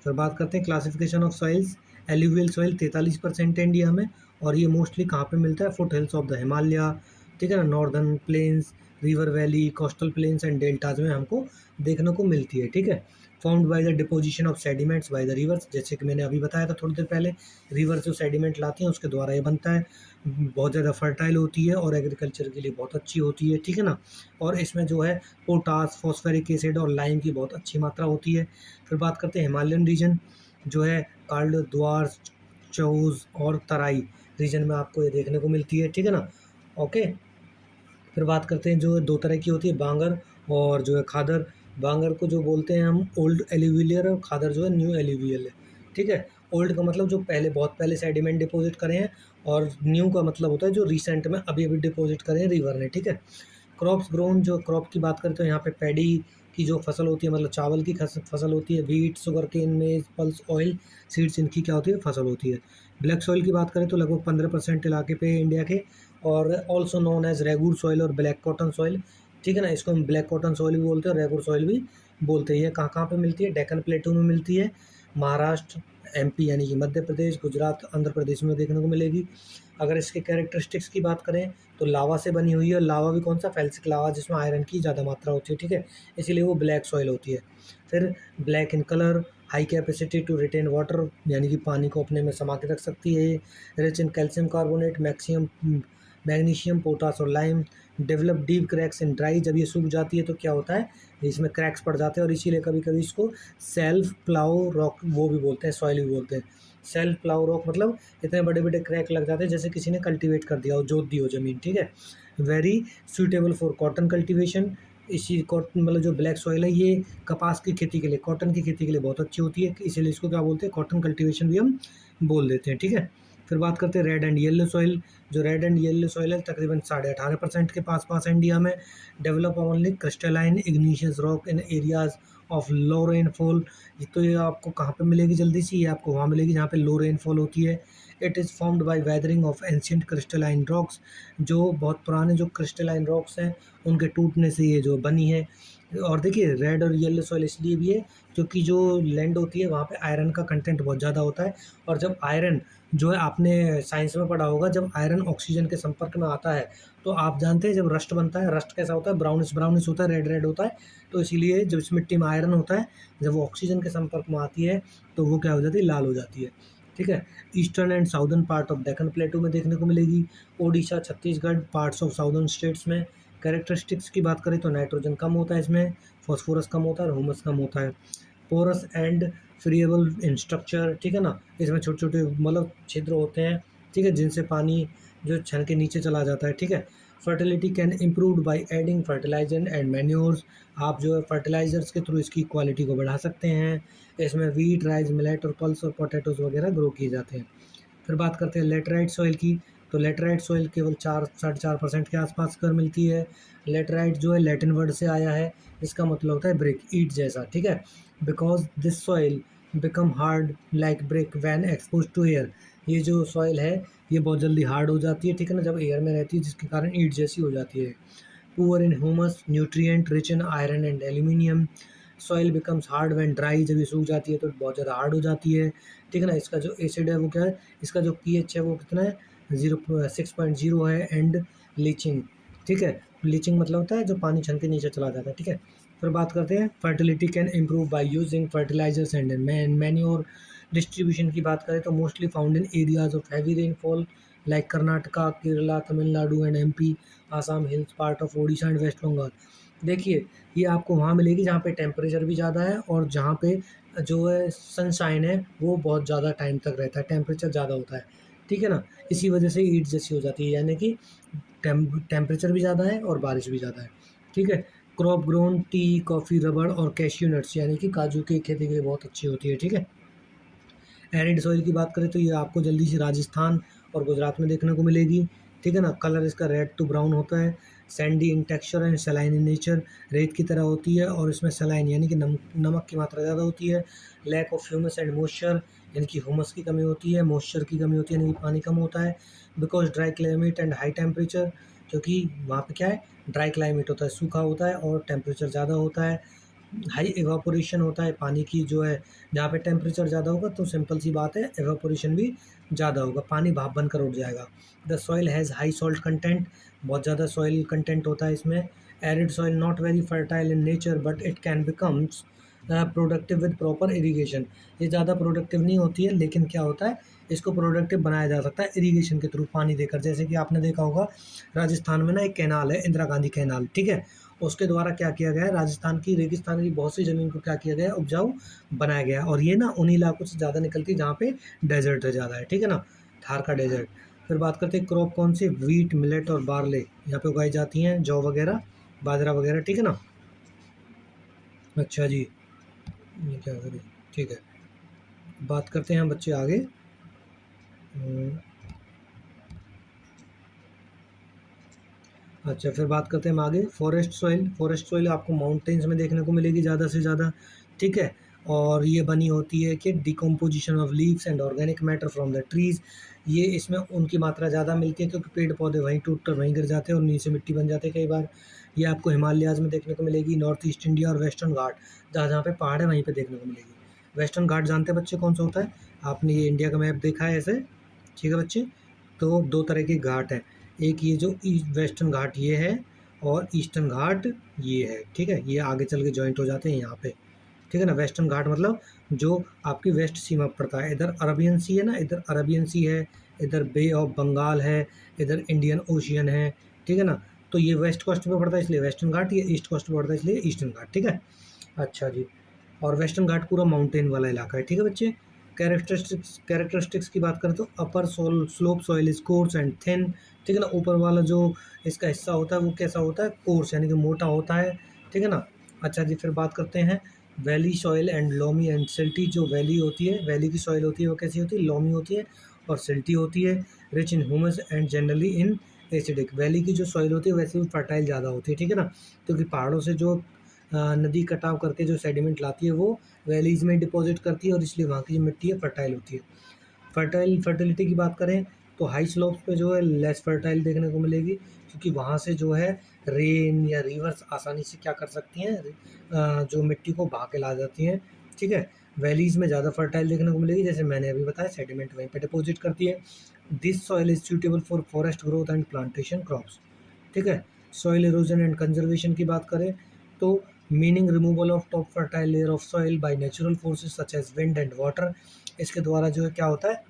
फिर बात करते हैं classification of soils. Alluvial soil 43% है इंडिया में, और ये मोस्टली कहाँ पे मिलता है, foot hills of the Himalaya, ठीक है ना, northern plains, river valley, coastal plains and deltas में हमको देखने को मिलती है, ठीक है। Found by the deposition of sediments by the reverse, जैसे कि मैंने अभी बताया था थोड़ी देर पहले, रिवर जो सेडिमेंट लाती हैं उसके द्वारा ये बनता है। बहुत ज़्यादा फर्टाइल होती है और एग्रीकल्चर के लिए बहुत अच्छी होती है, ठीक है ना। और इसमें जो है पोटास, फॉस्फेरिक एसिड और लाइम की बहुत अच्छी मात्रा होती है। फिर बात करते हैं हिमालयन रीजन, जो है कार्ल द्वार, चौज और तराई रीजन में आपको ये देखने को मिलती है, ठीक है ना। ओके। फिर बात करते हैं जो दो तरह की होती है, बांगर और जो है खादर। बांगर को जो बोलते हैं हम ओल्ड एल्यूवियल, और खादर जो है न्यू एल्यूवियल है, ठीक है। ओल्ड का मतलब जो पहले बहुत पहले सेडिमेंट डिपॉजिट करे हैं, और न्यू का मतलब होता है जो रिसेंट में अभी अभी डिपॉजिट करे हैं रिवर ने, ठीक है। क्रॉप्स ग्रोन, जो क्रॉप की बात करें तो यहाँ पे पैडी की जो फसल होती है, मतलब चावल की फसल होती है, व्हीट, शुगर केन, मेज, पल्स ऑयल सीड्स, इनकी क्या होती है, फसल होती है। ब्लैक सॉइल की बात करें तो लगभग 15% इलाके पे इंडिया के, और also known as regur soil और ब्लैक कॉटन सॉइल, ठीक है ना। इसको हम ब्लैक कॉटन सॉइल भी बोलते हैं और रेगुर सॉइल भी बोलते हैं। ये कहाँ कहाँ पे मिलती है, डेक्कन प्लेटू में मिलती है, महाराष्ट्र, एमपी यानी कि मध्य प्रदेश, गुजरात, आंध्र प्रदेश में देखने को मिलेगी। अगर इसके कैरेक्टरिस्टिक्स की बात करें तो लावा से बनी हुई है, और लावा भी कौन सा, फेल्सिक लावा, जिसमें आयरन की ज़्यादा मात्रा होती है, ठीक है, इसीलिए वो ब्लैक सॉइल होती है। फिर black in colour, high capacity to retain water, यानी कि पानी को अपने में समा के रख सकती है। Rich in calcium carbonate, magnesium, potash और lime. Develop deep cracks in dry, जब ये सूख जाती है तो क्या होता है, इसमें क्रैक्स पड़ जाते हैं, और इसीलिए कभी कभी इसको सेल्फ प्लाउ रॉक वो भी बोलते हैं, सॉइल भी बोलते हैं। सेल्फ प्लाउ रॉक मतलब इतने बड़े बड़े क्रैक लग जाते हैं जैसे किसी ने कल्टीवेट कर दिया हो, जोत दी हो ज़मीन, ठीक है। Very suitable for cotton cultivation, इसी कॉटन मतलब जो ब्लैक सॉइल है ये कपास की खेती के लिए, कॉटन की खेती के लिए बहुत अच्छी होती है, इसीलिए इसको क्या बोलते हैं, कॉटन कल्टीवेशन भी हम बोल देते हैं, ठीक है। फिर बात करते हैं रेड एंड येलो सॉइल। जो रेड एंड येलो सॉइल है तकरीबन 18.5% के पास इंडिया में। Develop only crystalline igneous rock in areas of low rainfall. तो ये आपको कहाँ पे मिलेगी जल्दी से, ये आपको वहाँ मिलेगी जहाँ पे लो रेनफॉल होती है। It is formed by weathering of ancient crystalline rocks, जो बहुत पुराने जो क्रिस्टलाइन रॉक्स हैं उनके टूटने से ये जो बनी है। और देखिए रेड और येलो सॉइल इसलिए भी है क्योंकि जो लैंड होती है वहाँ पे आयरन का कंटेंट बहुत ज़्यादा होता है, और जब आयरन जो है, आपने साइंस में पढ़ा होगा, जब आयरन ऑक्सीजन के संपर्क में आता है तो आप जानते हैं जब रस्ट बनता है, रस्ट कैसा होता है, ब्राउनिश ब्राउनिश होता है, रेड रेड होता है। तो इसीलिए जब इस मिट्टी में आयरन होता है, जब वो ऑक्सीजन के संपर्क में आती है तो वो क्या हो जाती है, लाल हो जाती है, ठीक है। Eastern and southern part of Deccan प्लेटू में देखने को मिलेगी, Odisha, Chhattisgarh, parts of southern states में। कैरेक्टरिस्टिक्स की बात करें तो नाइट्रोजन कम होता है इसमें, फॉस्फोरस कम होता है और ह्यूमस कम होता है। Porous and freeable in structure, ठीक है ना, इसमें छोटे छोटे मतलब छिद्र होते हैं, ठीक है, जिनसे पानी जो छन के नीचे चला जाता है, ठीक है। Fertility can improve by adding fertiliser and manures, आप जो है फर्टिलाइजर्स के थ्रू इसकी क्वालिटी को बढ़ा सकते हैं। इसमें वीट, राइस, मिलेट और पल्स और पोटैटोज वगैरह ग्रो किए जाते हैं। फिर बात करते हैं लेटराइट सॉइल की, तो लेटराइट सॉइल केवल 4-4.5% के आसपास कर मिलती है। लेटराइट जो है लैटिन वर्ड से आया है, इसका मतलब होता है ब्रिक, ईट जैसा, ठीक है। Because this soil become hard like brick when expose to air, ये जो सॉइल है ये बहुत जल्दी हार्ड हो जाती है, ठीक है ना, जब एयर में रहती है, जिसके कारण ईट जैसी हो जाती है। Poor in humus, nutrient, rich in iron and aluminium. Soil becomes hard when dry, जब ये सूख जाती है तो बहुत ज़्यादा हार्ड हो जाती है, ठीक है ना। इसका जो एसिड है वो क्या है, इसका जो पीएच है वो कितना है, 6.0 है। एंड लीचिंग, ठीक है, लीचिंग मतलब होता है जो पानी छन के नीचे चला जाता है, ठीक है। फिर बात करते हैं fertility can improve by using fertilisers and manure. Distribution की बात करें तो mostly found in areas of heavy rainfall like Karnataka, Kerala, Tamil Nadu and MP, Assam, hills part of Odisha and West Bengal. देखिए ये आपको वहाँ मिलेगी जहाँ पे टेम्परेचर भी ज़्यादा है, और जहाँ पे जो है सनशाइन है वो बहुत ज़्यादा टाइम तक रहता है, टेम्परेचर ज़्यादा होता है, ठीक है ना। इसी वजह से ईट जैसी हो जाती है, यानी कि टेम्परेचर भी ज़्यादा है और बारिश भी ज़्यादा है, ठीक है। क्रॉप ग्रोन टी, कॉफ़ी, रबड़ और कैश्यू नट्स यानी कि काजू की खेती के लिए बहुत अच्छी होती है, ठीक है। एरिड सॉइल की बात करें तो ये आपको जल्दी से राजस्थान और गुजरात में देखने को मिलेगी, ठीक है ना। कलर इसका रेड टू ब्राउन होता है। Sandy in texture and saline in nature, रेत की तरह होती है और इसमें सलाइन यानी कि नमक की मात्रा ज़्यादा होती है। Lack of humus and moisture, यानी कि ह्यूमस की कमी होती है, मॉइस्चर की कमी होती है, यानी कि पानी कम होता है। Because dry climate and high temperature, क्योंकि वहाँ पे क्या है, ड्राई क्लाइमेट होता है, सूखा होता है और टेम्परेचर ज़्यादा होता है। हाई एवापोरेशन होता है, पानी की जो है, जहाँ पे टेम्परेचर ज़्यादा होगा तो सिंपल सी बात है एवापोरेशन भी ज़्यादा होगा, पानी भाप बनकर उठ जाएगा। The soil has high salt content, बहुत ज़्यादा सॉइल कंटेंट होता है इसमें। Arid soil not very fertile in nature but it can becomes productive with proper irrigation, ये ज़्यादा प्रोडक्टिव नहीं होती है लेकिन क्या होता है, इसको प्रोडक्टिव बनाया जा सकता है इरीगेशन के थ्रू, पानी देकर। जैसे कि आपने देखा होगा राजस्थान में ना एक कैनाल है, इंदिरा गांधी कैनाल, ठीक है। उसके द्वारा क्या किया गया है, राजस्थान की रेगिस्तान की बहुत सी ज़मीन को क्या किया गया है, उपजाऊ बनाया गया है। और ये ना उन्हीं इलाकों से ज़्यादा निकलती है जहाँ पे डेजर्ट है ज़्यादा है, ठीक है ना, थार का डेजर्ट। फिर बात करते हैं क्रॉप कौन सी, व्हीट, मिलेट और बार्ले यहाँ पे उगाई जाती हैं, जौ वगैरह, बाजरा वगैरह, ठीक है ना। अच्छा जी, ये क्या करें, ठीक है। बात करते हैं हम बच्चे आगे। अच्छा, फिर बात करते हैं हम आगे, फॉरेस्ट सॉइल। फॉरेस्ट सॉइल आपको माउंटेन्स में देखने को मिलेगी ज़्यादा से ज़्यादा, ठीक है। और ये बनी होती है कि decomposition of leaves and organic matter from the trees, ये इसमें उनकी मात्रा ज़्यादा मिलती है क्योंकि पेड़ पौधे वहीं टूट कर वहीं गिर जाते हैं और नीचे मिट्टी बन जाते हैं कई बार। ये आपको हिमालयाज़ में देखने को मिलेगी, नॉर्थ ईस्ट इंडिया और वेस्टर्न घाट, जहाँ जहाँ पे पहाड़ है वहीं पे देखने को मिलेगी। वेस्टर्न घाट जानते हैं बच्चे कौन सा होता है, आपने ये इंडिया का मैप देखा है ऐसे, ठीक है बच्चे। तो दो तरह के घाट हैं, एक ये जो वेस्टर्न घाट ये है और ईस्टर्न घाट ये है, ठीक है। ये आगे चल के जॉइंट हो जाते हैं यहाँ पे, ठीक है ना। वेस्टर्न घाट मतलब जो आपकी वेस्ट सीमा पर पड़ता है, इधर अरबियन सी है ना, इधर अरबियन सी है, इधर बे ऑफ बंगाल है, इधर इंडियन ओशियन है, ठीक है ना। तो ये वेस्ट कोस्ट पे पड़ता है इसलिए वेस्टर्न घाट, ये ईस्ट कोस्ट पे पड़ता है इसलिए ईस्टर्न घाट, ठीक है। अच्छा जी, और वेस्टर्न घाट पूरा माउंटेन वाला इलाका है, ठीक है बच्चे। कैरेक्टरिस्टिक्स की बात करें तो upper soil slope soil is coarse and thin, ठीक है ना। ऊपर वाला जो इसका हिस्सा होता है वो कैसा होता है, कोर्स यानी कि मोटा होता है, ठीक है ना। अच्छा जी, फिर बात करते हैं valley soil and loamy and silty. जो वैली होती है, वैली की सॉइल होती है वो कैसी होती है, लोमी होती है और सिल्टी होती है। Rich in humus and generally in acidic, valley की जो सॉइल होती है वैसे भी फर्टाइल ज़्यादा होती है, ठीक है ना। क्योंकि पहाड़ों से जो नदी कटाव करके जो सेडिमेंट लाती है वो वैलीज़ में डिपॉजिट करती है और इसलिए वहाँ की जो मिट्टी है फर्टाइल होती है। फर्टिलिटी की बात करें तो हाई स्लोप्स पे जो है लेस फर्टाइल देखने को मिलेगी, क्योंकि वहाँ से जो है रेन या रिवर्स आसानी से क्या कर सकती हैं, जो मिट्टी को बहा के ला जाती हैं, ठीक है। वैलीज़ में ज़्यादा फर्टाइल देखने को मिलेगी, जैसे मैंने अभी बताया सेडिमेंट वहीं पे डिपॉजिट करती है। This soil is suitable for forest growth and plantation crops, ठीक है। सॉइल इरोजन एंड कंजर्वेशन की बात करें तो meaning removal of top fertile layer of soil by natural forces such as wind and water, इसके द्वारा जो है क्या होता है,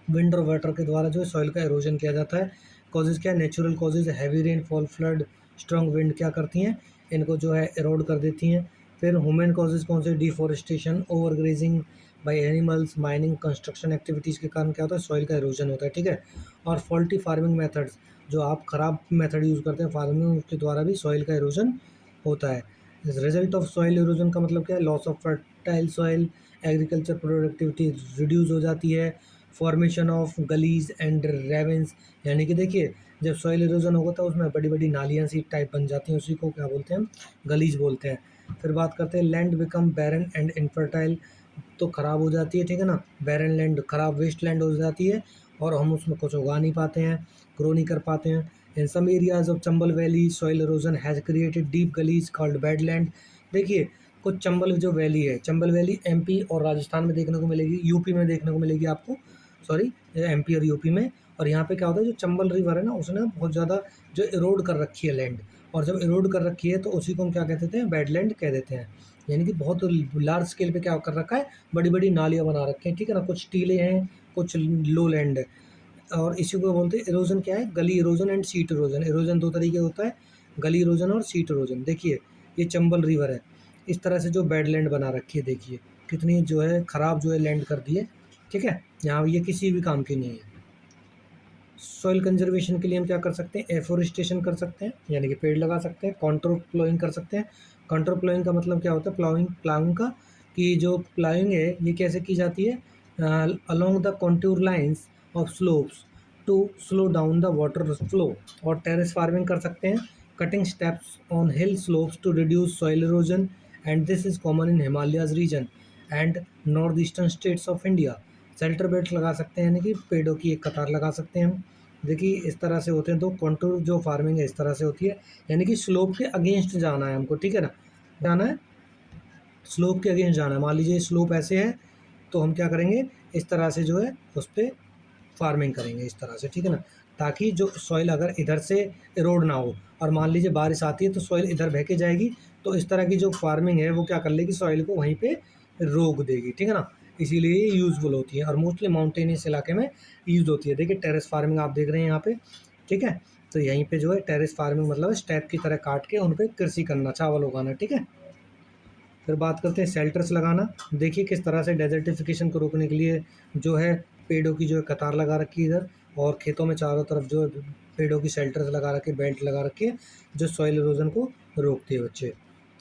विंड और वाटर के द्वारा जो है सॉइल का इरोजन किया जाता है। कॉजेज़ क्या है, natural causes, heavy rainfall, flood, strong wind क्या करती हैं, इनको जो है इरोड कर देती हैं। फिर ह्यूमन कॉजेज़ कौन से, deforestation, over grazing by animals, mining, construction activities के कारण क्या होता है, सॉइल का इरोजन होता है, ठीक है। और फॉल्टी फार्मिंग मेथड्स, जो आप ख़राब मेथड यूज़ करते हैं फार्मिंग, उसके द्वारा भी सॉइल का इरोजन होता है। रिजल्ट ऑफ सॉइल इरोजन का मतलब क्या है, loss of fertile soil, agriculture productivity reduce हो जाती है, फॉर्मेशन ऑफ गलीज एंड रेवेंस, यानी कि देखिए जब सॉइल इरोजन होगा तो उसमें बड़ी बड़ी नालियाँ सी टाइप बन जाती हैं, उसी को क्या बोलते हैं हम, गलीज बोलते हैं। फिर बात करते हैं land become barren and infertile, तो ख़राब हो जाती है, ठीक है ना। बैरन लैंड खराब वेस्ट लैंड हो जाती है और हम उसमें कुछ उगा नहीं पाते हैं, ग्रो नहीं कर पाते हैं। In some areas of Chambal valley soil erosion has created deep gullies called bad land. देखिए कुछ चंबल जो वैली है, चंबल वैली एमपी और राजस्थान में देखने को मिलेगी, यूपी में देखने को मिलेगी आपको, सॉरी एमपी और यूपी में। और यहाँ पे क्या होता है, जो चंबल रिवर है ना उसने बहुत ज़्यादा जो इरोड कर रखी है लैंड, और जब इरोड कर रखी है तो उसी को हम क्या कहते हैं, बैडलैंड कह देते हैं। यानी कि बहुत लार्ज स्केल पे क्या कर रखा है, बड़ी बड़ी नालियाँ बना रखी हैं, ठीक है ना। कुछ टीले हैं, कुछ लो लैंड है, और इसी को बोलते हैं इरोजन। क्या है, गली erosion and seat erosion. Erosion दो तरीके होता है, गली इरोजन और सीट इरोजन। देखिए ये चंबल रिवर है, इस तरह से जो बैडलैंड बना रखी है, देखिए कितनी जो है ख़राब जो है लैंड कर दी है, ठीक है। यहाँ ये किसी भी काम की नहीं है। सॉइल कंजर्वेशन के लिए हम क्या कर सकते हैं, एफोरेस्टेशन कर सकते हैं, यानी कि पेड़ लगा सकते हैं, कॉन्टूर प्लोइंग कर सकते हैं। कॉन्टूर प्लोइंग का मतलब क्या होता है, प्लाउइंग का, कि जो प्लाउइंग है ये कैसे की जाती है, along the contour lines of slopes to slow down the water flow. और टेरेस फार्मिंग कर सकते हैं, cutting steps on hill slopes to reduce soil erosion, and this is common in Himalayas region and north eastern states of India. Shelter belt लगा सकते हैं, यानी कि पेड़ों की एक कतार लगा सकते हैं हम। देखिए इस तरह से होते हैं। तो कॉन्टूर जो फार्मिंग है इस तरह से होती है, यानी कि स्लोप के अगेंस्ट जाना है हमको, ठीक है ना, जाना है, स्लोप के अगेंस्ट जाना है। मान लीजिए स्लोप ऐसे है तो हम क्या करेंगे, इस तरह से जो है उस पर फार्मिंग करेंगे इस तरह से, ठीक है ना, ताकि जो सॉइल अगर इधर से इरोड ना हो, और मान लीजिए बारिश आती है तो सॉइल इधर बह के जाएगी, तो इस तरह की जो फार्मिंग है वो क्या कर लेगी, सॉइल को वहीं पे रोक देगी, ठीक है ना। इसीलिए ये यूज़फुल होती है और मोस्टली माउंटेनियस इलाके में यूज़ होती है। देखिए टेरेस फार्मिंग आप देख रहे हैं यहाँ पे, ठीक है। तो यहीं पे जो है टेरेस फार्मिंग मतलब स्टेप की तरह काट के उन पर कृषि करना, चावल उगाना, ठीक है। फिर बात करते हैं शेल्टर्स लगाना। देखिए किस तरह से डेजर्टिफिकेशन को रोकने के लिए जो है पेड़ों की जो है कतार लगा रखी है इधर, और खेतों में चारों तरफ जो है पेड़ों की शेल्टर्स लगा रखे, बेल्ट लगा रखी है जो सॉइल इरोजन को रोकती है बच्चे।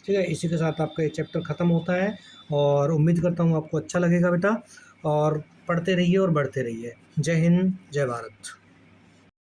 ठीक है, इसी के साथ आपका ये चैप्टर ख़त्म होता है और उम्मीद करता हूँ आपको अच्छा लगेगा बेटा, और पढ़ते रहिए और बढ़ते रहिए। जय हिंद, जय भारत।